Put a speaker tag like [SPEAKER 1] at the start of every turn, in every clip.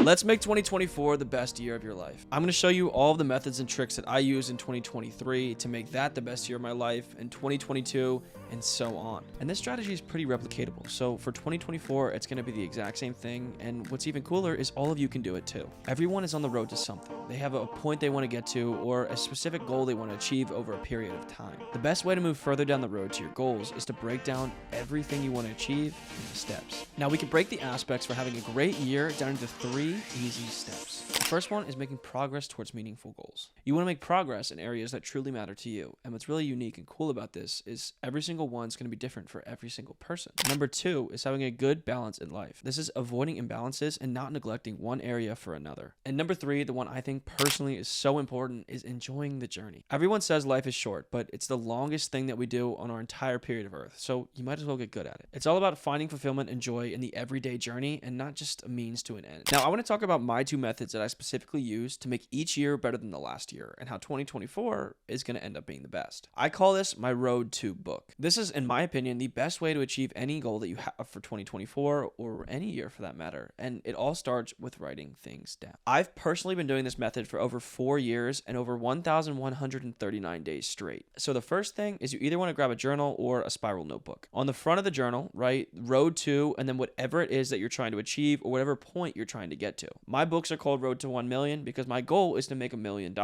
[SPEAKER 1] Let's make 2024 the best year of your life. I'm going to show you all of the methods and tricks that I used in 2023 to make that the best year of my life, in 2022, and so on. And this strategy is pretty replicatable. So for 2024, it's going to be the exact same thing. And what's even cooler is all of you can do it too. Everyone is on the road to something. They have a point they want to get to or a specific goal they want to achieve over a period of time. The best way to move further down the road to your goals is to break down everything you want to achieve into steps. Now we can break the aspects for having a great year down into 3 easy steps. The first one is making progress towards meaningful goals. You want to make progress in areas that truly matter to you. And what's really unique and cool about this is every single one's going to be different for every single person. Number 2 is having a good balance in life. This is avoiding imbalances and not neglecting one area for another. And number 3, the one I think personally is so important, is enjoying the journey. Everyone says life is short, but it's the longest thing that we do on our entire period of Earth. So you might as well get good at it. It's all about finding fulfillment and joy in the everyday journey and not just a means to an end. Now I want to talk about my 2 methods that I specifically use to make each year better than the last year and how 2024 is going to end up being the best. I call this my Road to book. This is, in my opinion, the best way to achieve any goal that you have for 2024 or any year for that matter. And it all starts with writing things down. I've personally been doing this method for over 4 years and over 1,139 days straight. So the first thing is you either want to grab a journal or a spiral notebook. On the front of the journal, write Road to and then whatever it is that you're trying to achieve or whatever point you're trying to get to. My books are called Road to 1 Million because my goal is to make $1 million.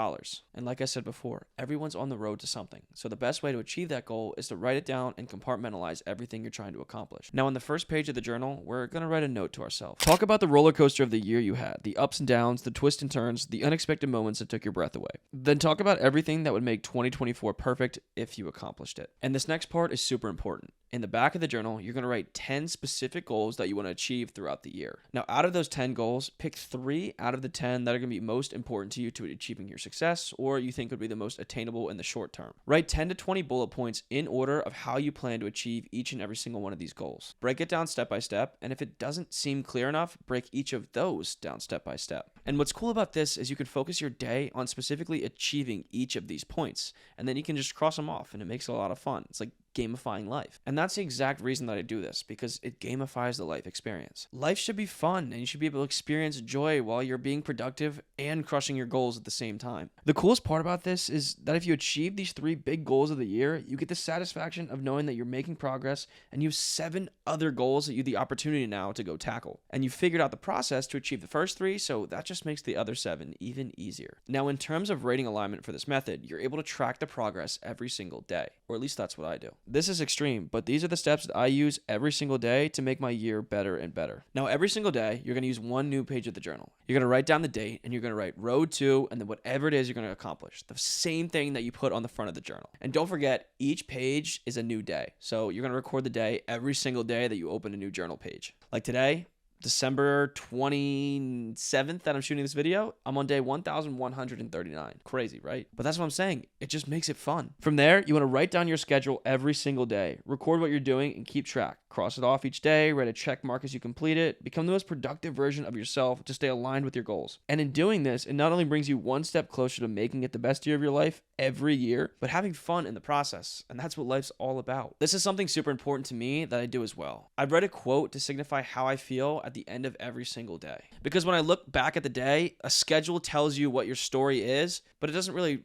[SPEAKER 1] And like I said before, everyone's on the road to something. So the best way to achieve that goal is to write it down and compartmentalize everything you're trying to accomplish. Now on the first page of the journal, we're going to write a note to ourselves. Talk about the roller coaster of the year you had, the ups and downs, the twists and turns, the unexpected moments that took your breath away. Then talk about everything that would make 2024 perfect if you accomplished it. And this next part is super important. In the back of the journal, you're going to write 10 specific goals that you want to achieve throughout the year. Now, out of those 10 goals, pick 3 out of the 10 that are going to be most important to you to achieving your success or you think would be the most attainable in the short term. Write 10 to 20 bullet points in order of how you plan to achieve each and every single one of these goals. Break it down step by step, and if it doesn't seem clear enough, break each of those down step by step. And what's cool about this is you can focus your day on specifically achieving each of these points, and then you can just cross them off, and it makes it a lot of fun. It's like gamifying life. And that's the exact reason that I do this, because it gamifies the life experience. Life should be fun, and you should be able to experience joy while you're being productive and crushing your goals at the same time. The coolest part about this is that if you achieve these 3 big goals of the year, you get the satisfaction of knowing that you're making progress and you have 7 other goals that you have the opportunity now to go tackle. And you figured out the process to achieve the first 3, so that just makes the other 7 even easier. Now, in terms of rating alignment for this method, you're able to track the progress every single day, or at least that's what I do. This is extreme, but these are the steps that I use every single day to make my year better and better. Now, every single day, you're going to use one new page of the journal. You're going to write down the date, and you're going to write Road to, and then whatever it is you're going to accomplish. The same thing that you put on the front of the journal. And don't forget, each page is a new day. So you're going to record the day every single day that you open a new journal page. Like today, December 27th that I'm shooting this video, I'm on day 1,139. Crazy, right? But that's what I'm saying. It just makes it fun. From there, you want to write down your schedule every single day. Record what you're doing and keep track. Cross it off each day, write a check mark as you complete it. Become the most productive version of yourself to stay aligned with your goals. And in doing this, it not only brings you one step closer to making it the best year of your life every year, but having fun in the process. And that's what life's all about. This is something super important to me that I do as well. I've read a quote to signify how I feel at the end of every single day. Because when I look back at the day, a schedule tells you what your story is, but it doesn't really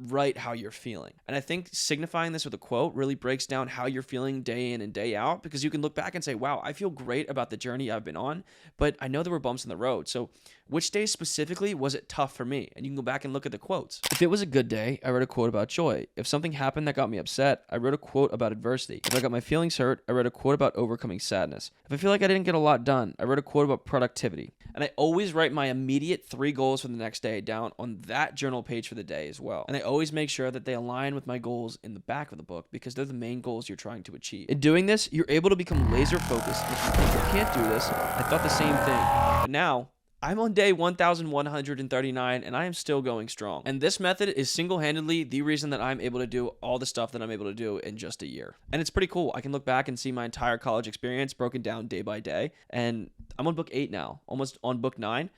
[SPEAKER 1] write how you're feeling. And I think signifying this with a quote really breaks down how you're feeling day in and day out, because you can look back and say, wow, I feel great about the journey I've been on, but I know there were bumps in the road. So which day specifically was it tough for me? And you can go back and look at the quotes. If it was a good day, I wrote a quote about joy. If something happened that got me upset, I wrote a quote about adversity. If I got my feelings hurt, I wrote a quote about overcoming sadness. If I feel like I didn't get a lot done, I wrote a quote about productivity. And I always write my immediate 3 goals for the next day down on that journal page for the day as well. And I always make sure that they align with my goals in the back of the book because they're the main goals you're trying to achieve. In doing this, you're able to become laser focused. And if you think you can't do this, I thought the same thing. But now, I'm on day 1,139 and I am still going strong. And this method is single-handedly the reason that I'm able to do all the stuff that I'm able to do in just a year. And it's pretty cool. I can look back and see my entire college experience broken down day by day. And I'm on book 8 now, almost on book 9.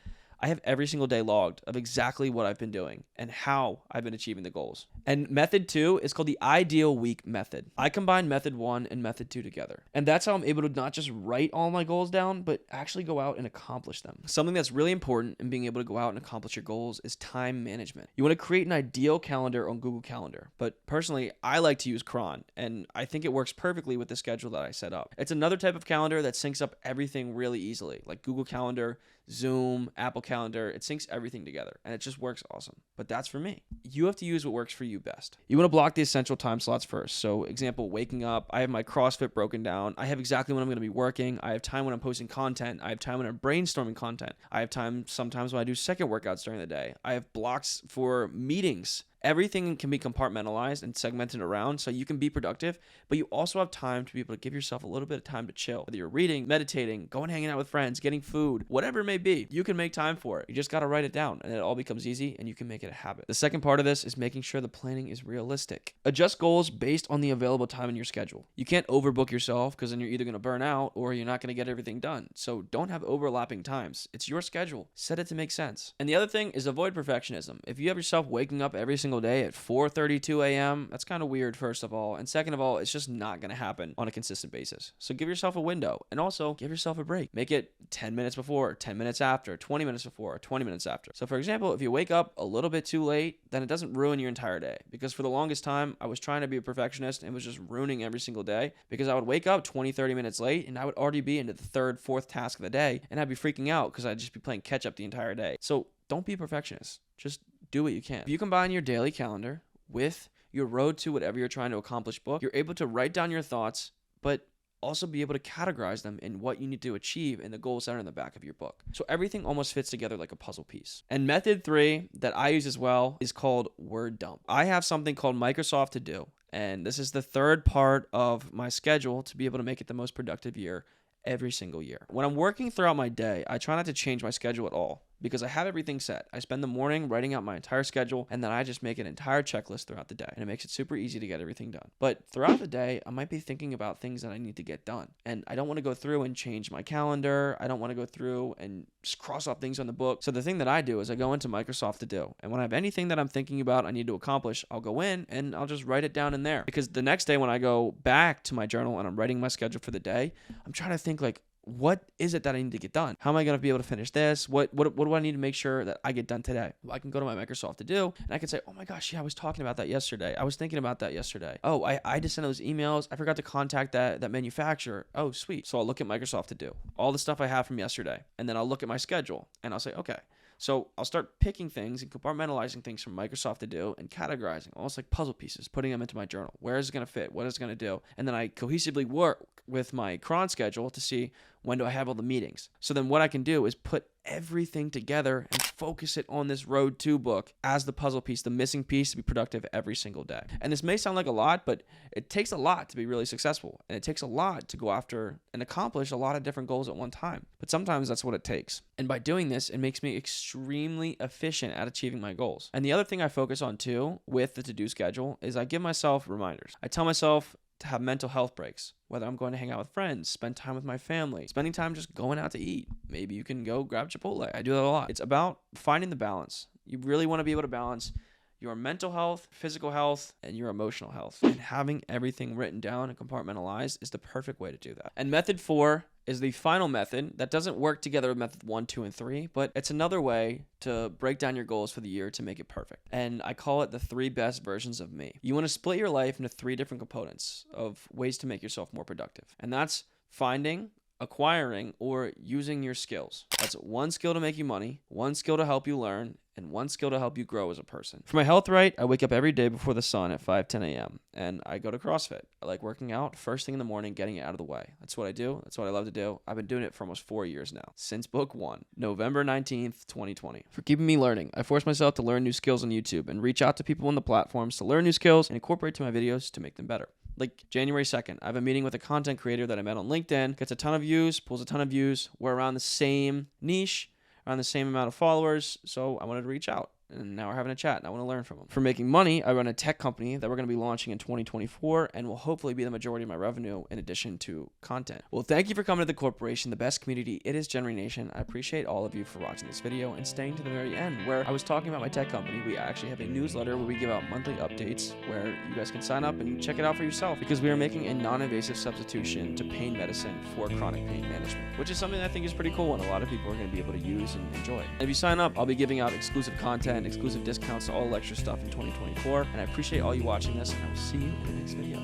[SPEAKER 1] I have every single day logged of exactly what I've been doing and how I've been achieving the goals. And method 2 is called the ideal week method. I combine method 1 and method 2 together. And that's how I'm able to not just write all my goals down, but actually go out and accomplish them. Something that's really important in being able to go out and accomplish your goals is time management. You want to create an ideal calendar on Google Calendar, but personally, I like to use Cron, and I think it works perfectly with the schedule that I set up. It's another type of calendar that syncs up everything really easily, like Google Calendar, Zoom, Apple Calendar. It syncs everything together, and it just works awesome. But that's for me. You have to use what works for you best. You want to block the essential time slots first. So example, waking up, I have my CrossFit broken down. I have exactly when I'm going to be working. I have time when I'm posting content. I have time when I'm brainstorming content. I have time sometimes when I do second workouts during the day. I have blocks for meetings. Everything can be compartmentalized and segmented around so you can be productive, but you also have time to be able to give yourself a little bit of time to chill. Whether you're reading, meditating, going hanging out with friends, getting food, whatever it may be, you can make time for it. You just got to write it down and it all becomes easy and you can make it a habit. The second part of this is making sure the planning is realistic. Adjust goals based on the available time in your schedule. You can't overbook yourself because then you're either going to burn out or you're not going to get everything done. So don't have overlapping times. It's your schedule. Set it to make sense. And the other thing is avoid perfectionism. If you have yourself waking up every single day at 4:32 a.m., that's kind of weird, first of all. And second of all, it's just not going to happen on a consistent basis. So give yourself a window and also give yourself a break. Make it 10 minutes before, 10 minutes after, 20 minutes before, 20 minutes after. So for example, if you wake up a little bit too late, then it doesn't ruin your entire day. Because for the longest time, I was trying to be a perfectionist and was just ruining every single day because I would wake up 20, 30 minutes late and I would already be into the third, fourth task of the day and I'd be freaking out because I'd just be playing catch up the entire day. So don't be a perfectionist. Just do what you can. If you combine your daily calendar with your road to whatever you're trying to accomplish book, you're able to write down your thoughts, but also be able to categorize them in what you need to achieve in the goals that are in the back of your book. So everything almost fits together like a puzzle piece. And method 3 that I use as well is called word dump. I have something called Microsoft To Do, and this is the third part of my schedule to be able to make it the most productive year every single year. When I'm working throughout my day, I try not to change my schedule at all because I have everything set. I spend the morning writing out my entire schedule and then I just make an entire checklist throughout the day and it makes it super easy to get everything done. But throughout the day, I might be thinking about things that I need to get done and I don't want to go through and change my calendar. I don't want to go through and just cross off things on the book. So the thing that I do is I go into Microsoft To Do, and when I have anything that I'm thinking about I need to accomplish, I'll go in and I'll just write it down in there, because the next day when I go back to my journal and I'm writing my schedule for the day, I'm trying to think like, what is it that I need to get done? How am I going to be able to finish this? What do I need to make sure that I get done today? Well, I can go to my Microsoft To Do and I can say, oh my gosh, yeah, I was talking about that yesterday. I was thinking about that yesterday. Oh, I just sent those emails. I forgot to contact that manufacturer. Oh, sweet. So I'll look at Microsoft To Do, all the stuff I have from yesterday, and then I'll look at my schedule and I'll say, okay. So I'll start picking things and compartmentalizing things from Microsoft To Do and categorizing, almost like puzzle pieces, putting them into my journal. Where is it going to fit? What is it going to do? And then I cohesively work with my cron schedule to see when do I have all the meetings. So then what I can do is put everything together and focus it on this road to book as the puzzle piece, the missing piece to be productive every single day. And this may sound like a lot, but it takes a lot to be really successful. And it takes a lot to go after and accomplish a lot of different goals at one time. But sometimes that's what it takes. And by doing this, it makes me extremely efficient at achieving my goals. And the other thing I focus on too with the to-do schedule is I give myself reminders. I tell myself to have mental health breaks, whether I'm going to hang out with friends, spend time with my family, spending time just going out to eat. Maybe you can go grab Chipotle. I do that a lot. It's about finding the balance. You really want to be able to balance your mental health, physical health, and your emotional health. And having everything written down and compartmentalized is the perfect way to do that. And method 4 is the final method that doesn't work together with method 1, 2, and 3, but it's another way to break down your goals for the year to make it perfect. And I call it the 3 best versions of me. You want to split your life into 3 different components of ways to make yourself more productive. And that's finding, acquiring, or using your skills. That's 1 skill to make you money, 1 skill to help you learn, and 1 skill to help you grow as a person. For my health right, I wake up every day before the sun at 5:10 a.m. and I go to CrossFit. I like working out first thing in the morning, getting it out of the way. That's what I do. That's what I love to do. I've been doing it for almost 4 years now, since book 1, November 19th, 2020. For keeping me learning, I force myself to learn new skills on YouTube and reach out to people on the platforms to learn new skills and incorporate to my videos to make them better. Like January 2nd, I have a meeting with a content creator that I met on LinkedIn, gets a ton of views, pulls a ton of views. We're around the same niche, around the same amount of followers, so I wanted to reach out. and now we're having a chat, and I want to learn from him. For making money, I run a tech company that we're going to be launching in 2024 and will hopefully be the majority of my revenue in addition to content. Well, thank you for coming to the corporation, the best community. It is Generation Nation. I appreciate all of you for watching this video and staying to the very end, where I was talking about my tech company. We actually have a newsletter where we give out monthly updates where you guys can sign up and check it out for yourself, because we are making a non-invasive substitution to pain medicine for chronic pain management, which is something I think is pretty cool and a lot of people are going to be able to use and enjoy. And if you sign up, I'll be giving out exclusive content, exclusive discounts to all extra stuff in 2024. And I appreciate all you watching this, and I will see you in the next video.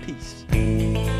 [SPEAKER 1] Peace.